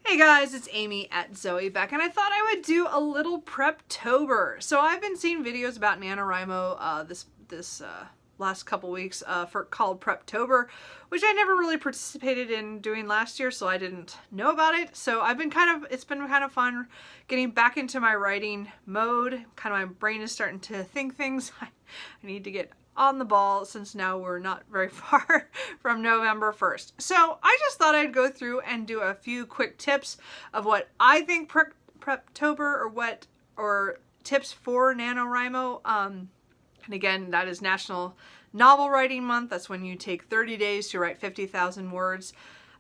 Hey guys, it's Amy at Zoe back, and I thought I would do a little preptober. So I've been seeing videos about NaNoWriMo this last couple weeks called Preptober, which I never really participated in doing last year, so I didn't know about it. So it's been kind of fun getting back into my writing mode. Kind of my brain is starting to think things. I need to get on the ball since now we're not very far from November 1st. So I just thought I'd go through and do a few quick tips of what I think Preptober or tips for NaNoWriMo. And again, that is National Novel Writing Month. That's when you take 30 days to write 50,000 words.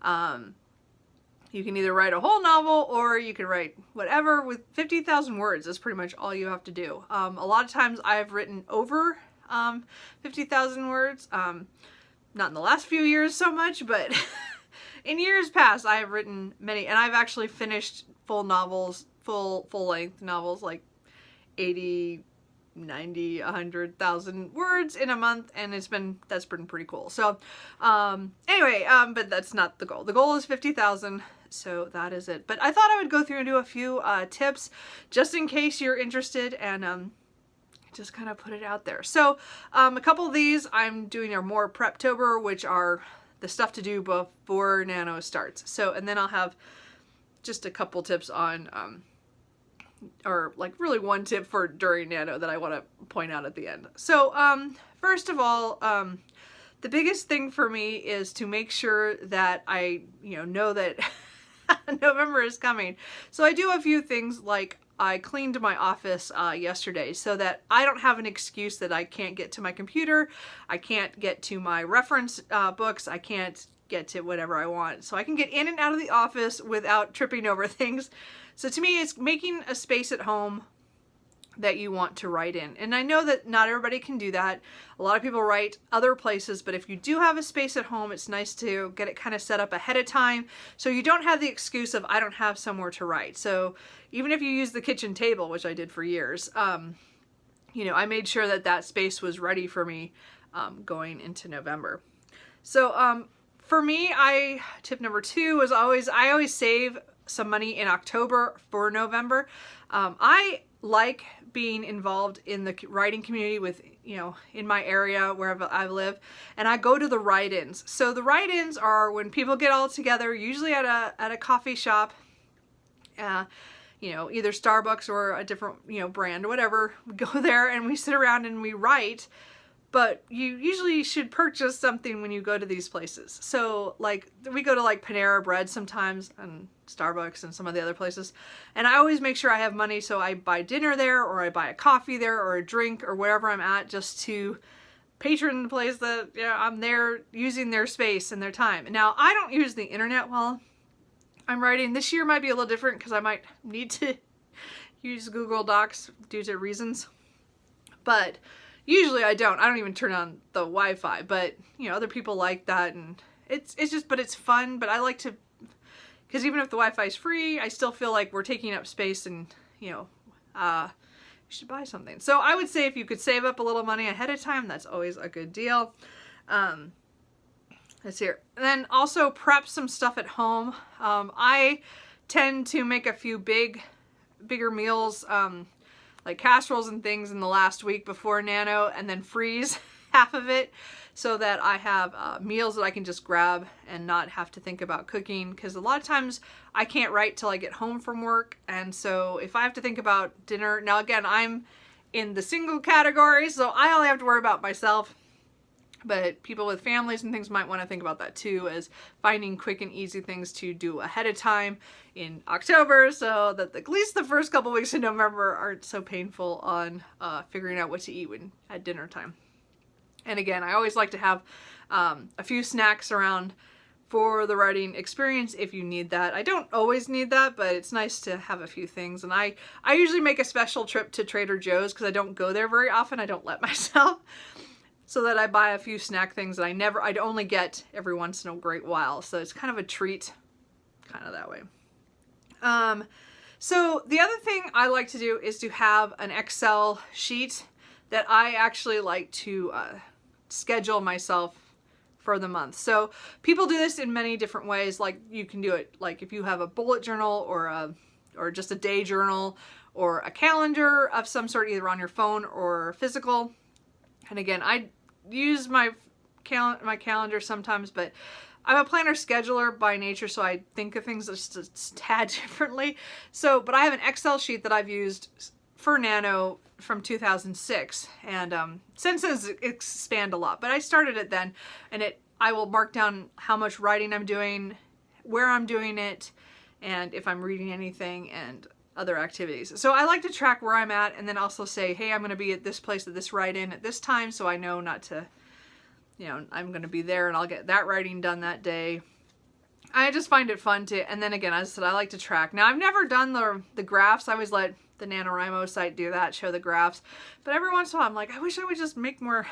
You can either write a whole novel or you can write whatever with 50,000 words. That's pretty much all you have to do. A lot of times I've written over 50,000 words. Not in the last few years so much, but in years past I have written many, and I've actually finished full novels, full-length novels, like 80, 90, 100,000 words in a month, and that's been pretty cool. So anyway, but that's not the goal. The goal is 50,000, so that is it. But I thought I would go through and do a few tips just in case you're interested, and just kind of put it out there. So a couple of these I'm doing are more Preptober, which are the stuff to do before Nano starts. So, and then I'll have just a couple tips on, or like really one tip for during Nano that I want to point out at the end. So first of all, the biggest thing for me is to make sure that I know that November is coming. So I do a few things, like I cleaned my office yesterday so that I don't have an excuse that I can't get to my computer, I can't get to my reference books, I can't get to whatever I want. So I can get in and out of the office without tripping over things. So to me, it's making a space at home that you want to write in. And I know that not everybody can do that. A lot of people write other places, but if you do have a space at home, it's nice to get it kind of set up ahead of time so you don't have the excuse of I don't have somewhere to write. So even if you use the kitchen table, which I did for years, I made sure that that space was ready for me going into November. So for me, tip number 2 is I always save some money in October for November. I like being involved in the writing community with, in my area wherever I live, and I go to the write-ins. So the write-ins are when people get all together, usually at a coffee shop, either Starbucks or a different, brand or whatever. We go there and we sit around and we write. But you usually should purchase something when you go to these places. So like we go to like Panera Bread sometimes, and Starbucks and some of the other places. And I always make sure I have money, so I buy dinner there, or I buy a coffee there, or a drink, or wherever I'm at, just to patron the place that I'm there using their space and their time. Now, I don't use the internet while I'm writing. This year might be a little different because I might need to use Google Docs due to reasons. But usually I don't. I don't even turn on the Wi-Fi, but other people like that, and it's fun. But I like to, because even if the Wi-Fi is free, I still feel like we're taking up space, and you should buy something. So I would say if you could save up a little money ahead of time, that's always a good deal. Let's see here. And then also prep some stuff at home. I tend to make a few bigger meals, like casseroles and things in the last week before Nano, and then freeze half of it so that I have meals that I can just grab and not have to think about cooking, because a lot of times I can't write till I get home from work, and so if I have to think about dinner, now again, I'm in the single category, so I only have to worry about myself, but people with families and things might want to think about that too, as finding quick and easy things to do ahead of time in October, so that at least the first couple weeks in November aren't so painful on figuring out what to eat at dinner time. And again, I always like to have a few snacks around for the writing experience if you need that. I don't always need that, but it's nice to have a few things. And I usually make a special trip to Trader Joe's because I don't go there very often. I don't let myself. So that I buy a few snack things that I'd only get every once in a great while. So it's kind of a treat, kind of that way. So the other thing I like to do is to have an Excel sheet that I actually like to schedule myself for the month. So people do this in many different ways. Like you can do it like if you have a bullet journal or just a day journal or a calendar of some sort, either on your phone or physical. And again, I use my calendar sometimes, but I'm a planner scheduler by nature, so I think of things just a tad differently. So, but I have an Excel sheet that I've used for Nano from 2006, and since it's expanded a lot, but I started it then, and I will mark down how much writing I'm doing, where I'm doing it, and if I'm reading anything, and other activities. So I like to track where I'm at, and then also say, hey, I'm going to be at this place at this write-in at this time, so I know not to, you know, I'm going to be there and I'll get that writing done that day. I just find it fun to, and then again, as I said, I like to track. Now, I've never done the graphs. I always let the NaNoWriMo site do that, show the graphs. But every once in a while, I'm like, I wish I would just make more,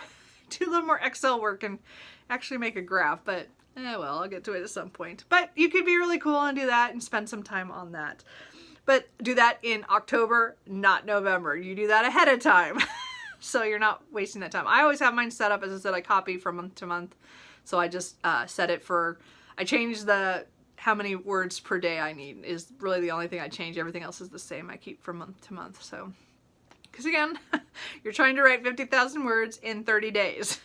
do a little more Excel work and actually make a graph. But, well, I'll get to it at some point. But you could be really cool and do that and spend some time on that. But do that in October, not November. You do that ahead of time. So you're not wasting that time. I always have mine set up, as I said, I copy from month to month. So I just set it for, I change how many words per day I need is really the only thing I change. Everything else is the same. I keep from month to month. So, because again, you're trying to write 50,000 words in 30 days.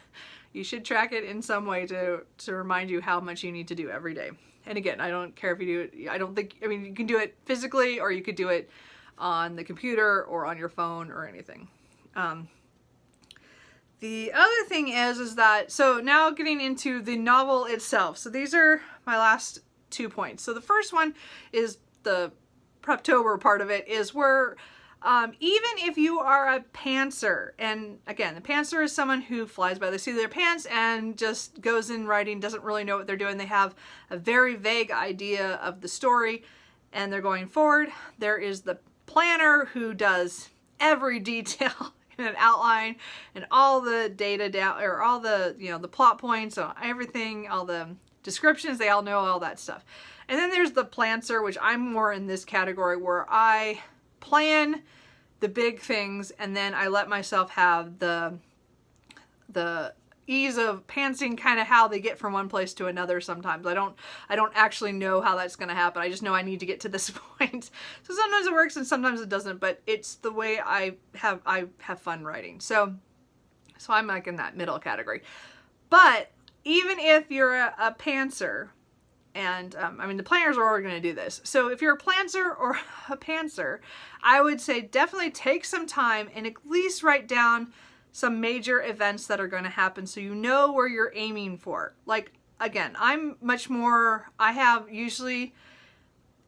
You should track it in some way to remind you how much you need to do every day. And again, I don't care if you do it, I mean, you can do it physically, or you could do it on the computer or on your phone or anything. The other thing is that, so now getting into the novel itself. So these are my last 2 points. So the first one is the preptober part of it, is where even if you are a pantser, and again, the pantser is someone who flies by the seat of their pants and just goes in writing, doesn't really know what they're doing. They have a very vague idea of the story and they're going forward. There is the planner who does every detail in an outline and all the data down, or all the, you know, the plot points, everything, all the descriptions, they all know all that stuff. And then there's the planner, which I'm more in this category, where I plan the big things and then I let myself have the ease of pantsing kind of how they get from one place to another sometimes. I don't actually know how that's going to happen. I just know I need to get to this point. So sometimes it works and sometimes it doesn't, but it's the way I have fun writing. So I'm like in that middle category. But even if you're a pantser, and I mean, the planners are already going to do this. So if you're a planner or a pantser, I would say definitely take some time and at least write down some major events that are going to happen so you know where you're aiming for. Like, again, I'm much more, I have usually,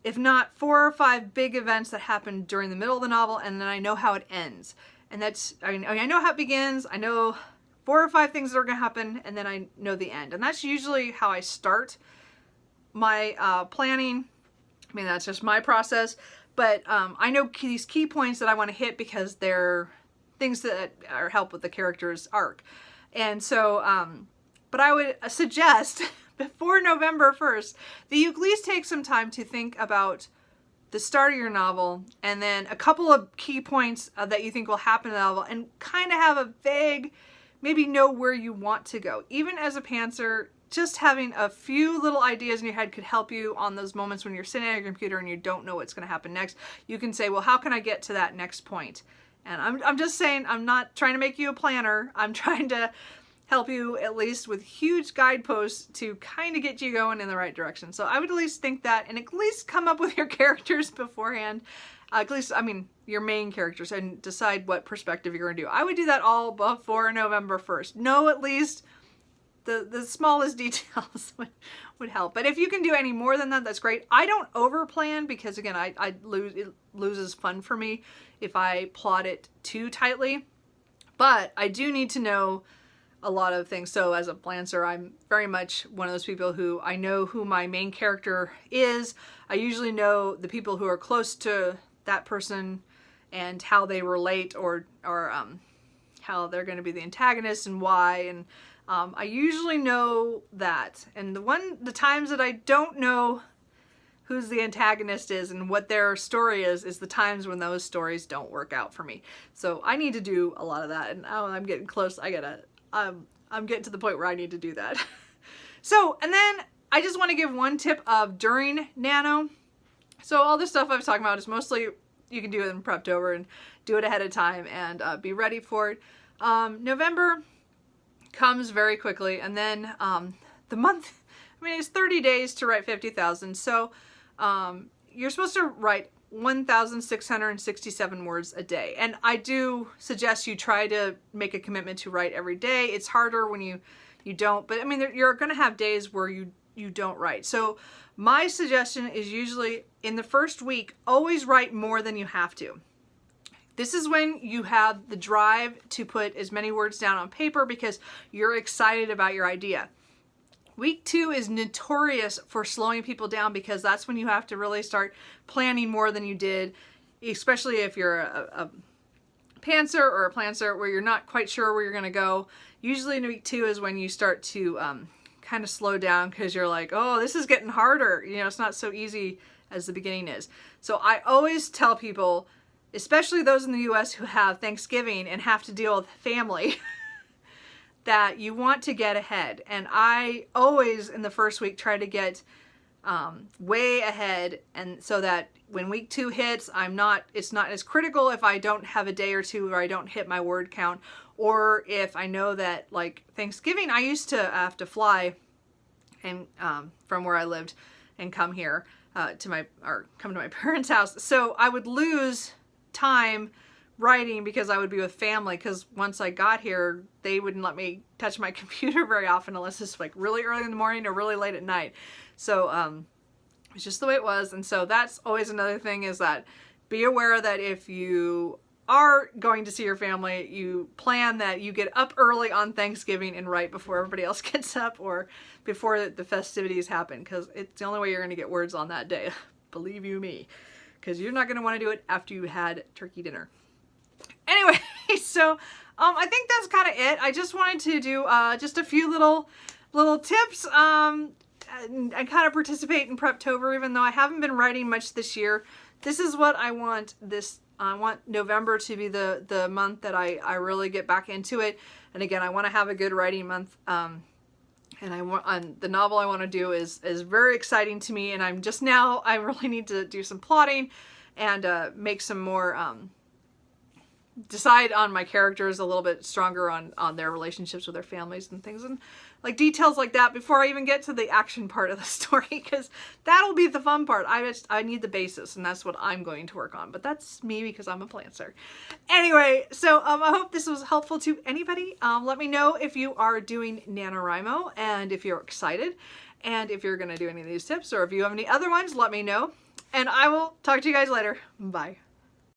if not 4 or 5 big events that happen during the middle of the novel, and then I know how it ends. And that's, I mean, I know how it begins, I know 4 or 5 things that are going to happen, and then I know the end. And that's usually how I start my planning. I mean, that's just my process, but I know these key points that I want to hit because they're things that help with the character's arc. And so, but I would suggest before November 1st that you at least take some time to think about the start of your novel and then a couple of key points that you think will happen in the novel, and kind of have a vague, maybe know where you want to go. Even as a pantser, just having a few little ideas in your head could help you on those moments when you're sitting at your computer and you don't know what's going to happen next. You can say, well, how can I get to that next point? And I'm just saying, I'm not trying to make you a planner. I'm trying to help you at least with huge guideposts to kind of get you going in the right direction. So I would at least think that, and at least come up with your characters beforehand. At least, I mean, your main characters, and decide what perspective you're going to do. I would do that all before November 1st. Know at least the smallest details would help. But if you can do any more than that, that's great. I don't over plan because, again, it loses fun for me if I plot it too tightly. But I do need to know a lot of things. So as a planner, I'm very much one of those people who I know who my main character is. I usually know the people who are close to that person and how they relate, or how they're going to be the antagonist and why. And I usually know that. And the times that I don't know who's the antagonist is and what their story is the times when those stories don't work out for me. So I need to do a lot of that, and I'm getting close. I'm getting to the point where I need to do that. So, and then I just want to give one tip of during Nano. So all this stuff I was talking about is mostly you can do it in Preptober and do it ahead of time and be ready for it. November comes very quickly, and then the month, I mean, it's 30 days to write 50,000. So you're supposed to write 1,667 words a day. And I do suggest you try to make a commitment to write every day. It's harder when you don't, but I mean, you're going to have days where you don't write. So my suggestion is usually in the first week, always write more than you have to. This is when you have the drive to put as many words down on paper because you're excited about your idea. Week 2 is notorious for slowing people down because that's when you have to really start planning more than you did, especially if you're a pantser or a plancer where you're not quite sure where you're going to go. Usually in week 2 is when you start to kind of slow down because you're like, oh, this is getting harder. You know, it's not so easy as the beginning is. So I always tell people, especially those in the US who have Thanksgiving and have to deal with family, that you want to get ahead. And I always in the first week try to get way ahead, and so that when week 2 hits, it's not as critical if I don't have a day or two where I don't hit my word count, or if I know that, like Thanksgiving, I used to have to fly and from where I lived and come here come to my parents' house. So I would lose time writing because I would be with family, because once I got here, they wouldn't let me touch my computer very often unless it's like really early in the morning or really late at night. So it's just the way it was. And so that's always another thing, is that be aware that if you are going to see your family, you plan that you get up early on Thanksgiving and write before everybody else gets up or before the festivities happen, because it's the only way you're going to get words on that day. Believe you me, because you're not going to want to do it after you had turkey dinner. Anyway, so I think that's kind of it. I just wanted to do just a few little tips and kind of participate in Preptober, even though I haven't been writing much this year. This is what I want. I want November to be the month that I really get back into it. And again, I want to have a good writing month. And the novel I want to do is very exciting to me. And I really need to do some plotting and make some more, decide on my characters a little bit stronger on their relationships with their families and things, and like details like that before I even get to the action part of the story, because that'll be the fun part. I need the basis, and that's what I'm going to work on, but that's me because I'm a plancer. Anyway, so I hope this was helpful to anybody. Let me know if you are doing NaNoWriMo and if you're excited, and if you're going to do any of these tips, or if you have any other ones, let me know, and I will talk to you guys later. Bye.